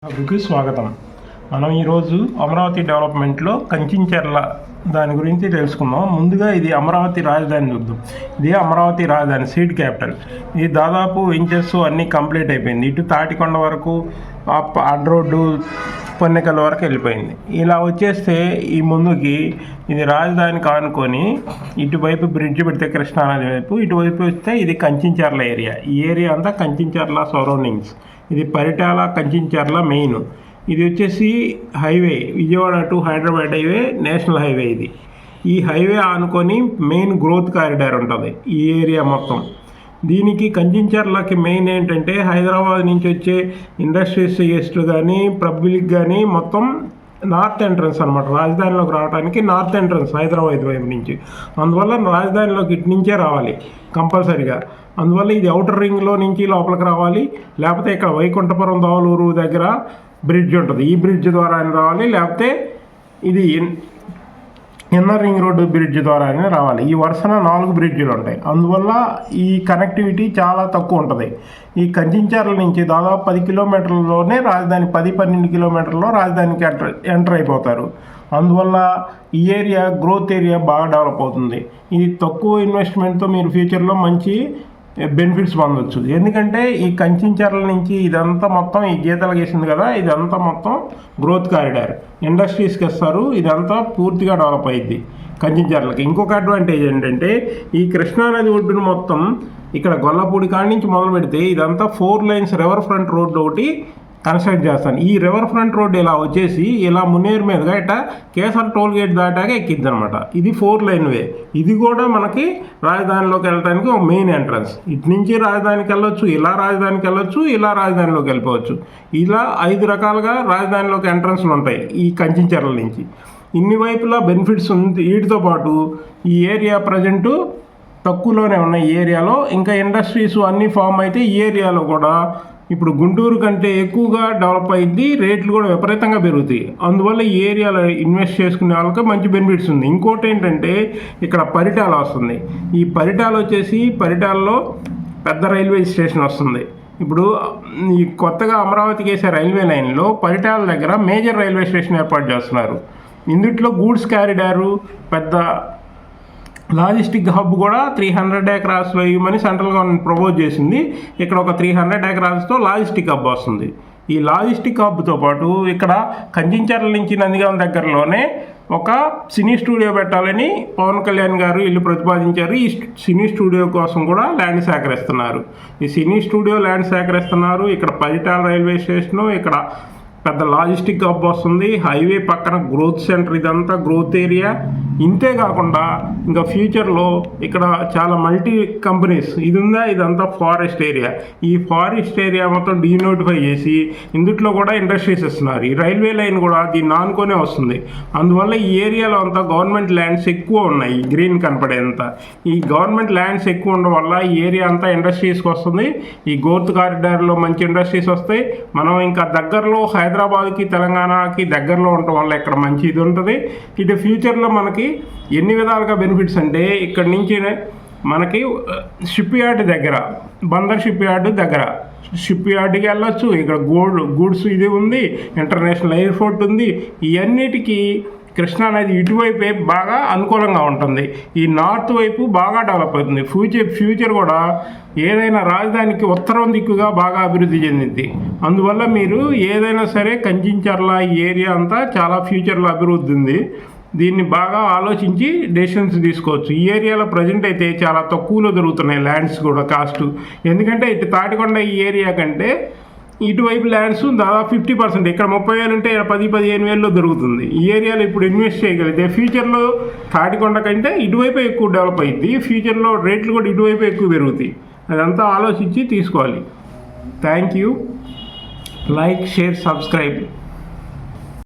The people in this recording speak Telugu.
సభకు స్వాగతం. మనం ఈరోజు అమరావతి డెవలప్మెంట్లో కంచించెర్ల దాని గురించి తెలుసుకుందాం. ముందుగా ఇది అమరావతి రాజధాని చూద్దాం. ఇది అమరావతి రాజధాని, సీడ్ క్యాపిటల్. ఇది దాదాపు వెంచర్స్ అన్నీ కంప్లీట్ అయిపోయింది. ఇటు తాటికొండ వరకు, అడ్ రోడ్డు, పొన్నెకల్ వరకు వెళ్ళిపోయింది. ఇలా వచ్చేస్తే ఈ ముందుకి ఇది రాజధాని కానుకొని ఇటువైపు బ్రిడ్జ్ పెడితే కృష్ణానది వైపు, ఇటువైపు వస్తే ఇది కంచించెర్ల ఏరియా. ఈ ఏరియా అంతా కంచించెర్ల సరౌండింగ్స్. ఇది పరిటాల కంచించెర్ల మెయిన్. ఇది వచ్చేసి highway, Vijayawada to Hyderabad highway, national highway. ఇది ఈ హైవే ఆనుకొని మెయిన్ గ్రోత్ కారిడార్ ఉంటుంది ఈ ఏరియా మొత్తం. దీనికి కంచించెర్లకి మెయిన్ ఏంటంటే హైదరాబాద్ నుంచి వచ్చే ఇండస్ట్రీస్ గెస్ట్లు కానీ పబ్లిక్ కానీ మొత్తం నార్త్ ఎంట్రన్స్ అనమాట. రాజధానిలోకి రావడానికి నార్త్ ఎంట్రన్స్ హైదరాబాద్ వైపు నుంచి. అందువల్ల రాజధానిలోకి ఇటు నుంచే రావాలి కంపల్సరీగా. అందువల్ల ఇది అవుటర్ రింగ్లో నుంచి లోపలికి రావాలి, లేకపోతే ఇక్కడ వైకుంఠపురం దోవలూరు దగ్గర బ్రిడ్జ్ ఉంటుంది, ఈ బ్రిడ్జ్ ద్వారా రావాలి, లేకపోతే ఇది ఇన్నర్ రింగ్ రోడ్డు బ్రిడ్జ్ ద్వారా రావాలి. ఈ వరుసన 4 బ్రిడ్జిలు ఉంటాయి. అందువల్ల ఈ కనెక్టివిటీ చాలా తక్కువ ఉంటుంది. ఈ కంచించెర్ల నుంచి దాదాపు 10 కిలోమీటర్లలోనే రాజధాని, 10-12 కిలోమీటర్లలో రాజధానికి ఎంటర్ అయిపోతారు. అందువల్ల ఈ ఏరియా గ్రోత్ ఏరియా బాగా డెవలప్ అవుతుంది. ఇది తక్కువ ఇన్వెస్ట్మెంట్తో మీరు ఫ్యూచర్లో మంచి బెనిఫిట్స్ పొందవచ్చు. ఎందుకంటే ఈ కంచించెర్ల నుంచి ఇదంతా మొత్తం ఈ గీతలు గీసింది కదా, ఇదంతా మొత్తం గ్రోత్ కారిడార్, ఇండస్ట్రీస్కి ఇస్తారు. ఇదంతా పూర్తిగా డెవలప్ అయ్యిద్ది కంచించెర్లకి. ఇంకొక అడ్వాంటేజ్ ఏంటంటే ఈ కృష్ణానది ఒడ్డును మొత్తం ఇక్కడ గొల్లపూడి కాడి నుంచి మొదలు పెడితే ఇదంతా 4 లైన్స్ రివర్ ఫ్రంట్ రోడ్డు ఒకటి కన్స్ట్రక్ట్ చేస్తాను. ఈ రివర్ ఫ్రంట్ రోడ్ ఇలా వచ్చేసి ఇలా మున్నేరు మీదుగా ఇట్లా కేసర్ టోల్ గేట్ దాటాక ఎక్కిద్ది అనమాట. ఇది 4 లైన్ వే. ఇది కూడా మనకి రాజధానిలోకి వెళ్ళడానికి ఒక మెయిన్ ఎంట్రన్స్. ఇటు నుంచి రాజధానికి వెళ్ళొచ్చు, ఇలా రాజధానికి వెళ్ళొచ్చు, ఇలా రాజధానిలోకి వెళ్ళిపోవచ్చు. ఇలా 5 రకాలుగా రాజధానిలోకి ఎంట్రన్స్లు ఉంటాయి ఈ కంచించెర్ల నుంచి. ఇన్ని వైపులా బెనిఫిట్స్ ఉంది. వీటితో పాటు ఈ ఏరియా ప్రజెంటు తక్కువలోనే ఉన్నాయి. ఈ ఏరియాలో ఇంకా ఇండస్ట్రీస్ అన్నీ ఫామ్ అయితే ఈ ఏరియాలో కూడా ఇప్పుడు గుంటూరు కంటే ఎక్కువగా డెవలప్ అయింది. రేట్లు కూడా విపరీతంగా పెరుగుతాయి. అందువల్ల ఈ ఏరియాలో ఇన్వెస్ట్ చేసుకునే వాళ్ళకి మంచి బెనిఫిట్స్ ఉంది. ఇంకోటి ఏంటంటే ఇక్కడ పరిటాల వస్తుంది. ఈ పరిటాల వచ్చేసి పరిటాలలో పెద్ద రైల్వే స్టేషన్ వస్తుంది. ఇప్పుడు ఈ కొత్తగా అమరావతికి వేసే రైల్వే లైన్లో పరిటాల దగ్గర మేజర్ రైల్వే స్టేషన్ ఏర్పాటు చేస్తున్నారు. ఇందుట్లో గూడ్స్ క్యారిడారు, పెద్ద లాజిస్టిక్ హబ్ కూడా 300 ఎకరాస్ వేయమని సెంట్రల్ గవర్నమెంట్ ప్రపోజ్ చేసింది. ఇక్కడ ఒక 300 ఎకరాస్తో లాజిస్టిక్ హబ్ వస్తుంది. ఈ లాజిస్టిక్ హబ్తో పాటు ఇక్కడ కంచించెర్ల నుంచి నందిగాం దగ్గరలోనే ఒక సినీ స్టూడియో పెట్టాలని పవన్ కళ్యాణ్ గారు ఇల్లు ప్రతిపాదించారు. ఈ సినీ స్టూడియో కోసం కూడా ల్యాండ్ సేకరిస్తున్నారు. ఈ సినీ స్టూడియో ల్యాండ్ సేకరిస్తున్నారు. ఇక్కడ పరిటాల రైల్వే స్టేషను, ఇక్కడ పెద్ద లాజిస్టిక్ హబ్ వస్తుంది. హైవే పక్కన గ్రోత్ సెంటర్, ఇదంతా గ్రోత్ ఏరియా. ఇంతే కాకుండా ఇంకా ఫ్యూచర్లో ఇక్కడ చాలా మల్టీ కంపెనీస్ ఇది ఉందా, ఇదంతా ఫారెస్ట్ ఏరియా. ఈ ఫారెస్ట్ ఏరియా మొత్తం డీనోటిఫై చేసి ఇందుట్లో కూడా ఇండస్ట్రీస్ ఇస్తున్నారు. ఈ రైల్వే లైన్ కూడా దీన్ని ఆనుకొనే వస్తుంది. అందువల్ల ఈ ఏరియాలో అంతా గవర్నమెంట్ ల్యాండ్స్ ఎక్కువ ఉన్నాయి. ఈ గ్రీన్ కనపడేంత ఈ గవర్నమెంట్ ల్యాండ్స్ ఎక్కువ ఉండడం వల్ల ఈ ఏరియా అంతా ఇండస్ట్రీస్కి వస్తుంది. ఈ గ్రోత్ కారిడార్లో మంచి ఇండస్ట్రీస్ వస్తాయి. మనం ఇంకా దగ్గరలో హైదరాబాద్కి, తెలంగాణకి దగ్గరలో ఉండటం వల్ల ఇక్కడ మంచి ఇది ఉంటుంది. ఇటు ఫ్యూచర్లో మనకి ఎన్ని విధాలుగా బెనిఫిట్స్ అంటే ఇక్కడ నుంచి మనకి షిప్ యార్డ్ దగ్గర, బందర్ షిప్ యార్డ్ దగ్గర షిప్ యార్డ్కి వెళ్ళొచ్చు. ఇక్కడ గూడ్స్ ఇది ఉంది, ఇంటర్నేషనల్ ఎయిర్పోర్ట్ ఉంది. ఇవన్నిటికీ కృష్ణానది ఇటువైపే బాగా అనుకూలంగా ఉంటుంది. ఈ నార్త్ వైపు బాగా డెవలప్ అవుతుంది. ఫ్యూచర్ కూడా ఏదైనా రాజధానికి ఉత్తరం దిక్కుగా బాగా అభివృద్ధి చెందింది. అందువల్ల మీరు ఏదైనా సరే కంచించెర్ల ఏరియా అంతా చాలా ఫ్యూచర్లో అభివృద్ధి ఉంది. దీన్ని బాగా ఆలోచించి డెసిషన్స్ తీసుకోవచ్చు. ఈ ఏరియాలో ప్రజెంట్ అయితే చాలా తక్కువలో దొరుకుతున్నాయి ల్యాండ్స్ కూడా కాస్ట్. ఎందుకంటే ఇటు తాటికొండ ఈ ఏరియా కంటే ఇటువైపు ల్యాండ్స్ దాదాపు 50%. ఇక్కడ 30,000 ఉంటే 10-15,000లో దొరుకుతుంది. ఈ ఏరియాలో ఇప్పుడు ఇన్వెస్ట్ చేయగలిగితే ఫ్యూచర్లో తాటికొండ కంటే ఇటువైపు ఎక్కువ డెవలప్ అయ్యింది. ఫ్యూచర్లో రేట్లు కూడా ఇటువైపు ఎక్కువ పెరుగుతాయి. అదంతా ఆలోచించి తీసుకోవాలి. Thank you. Like, share, subscribe.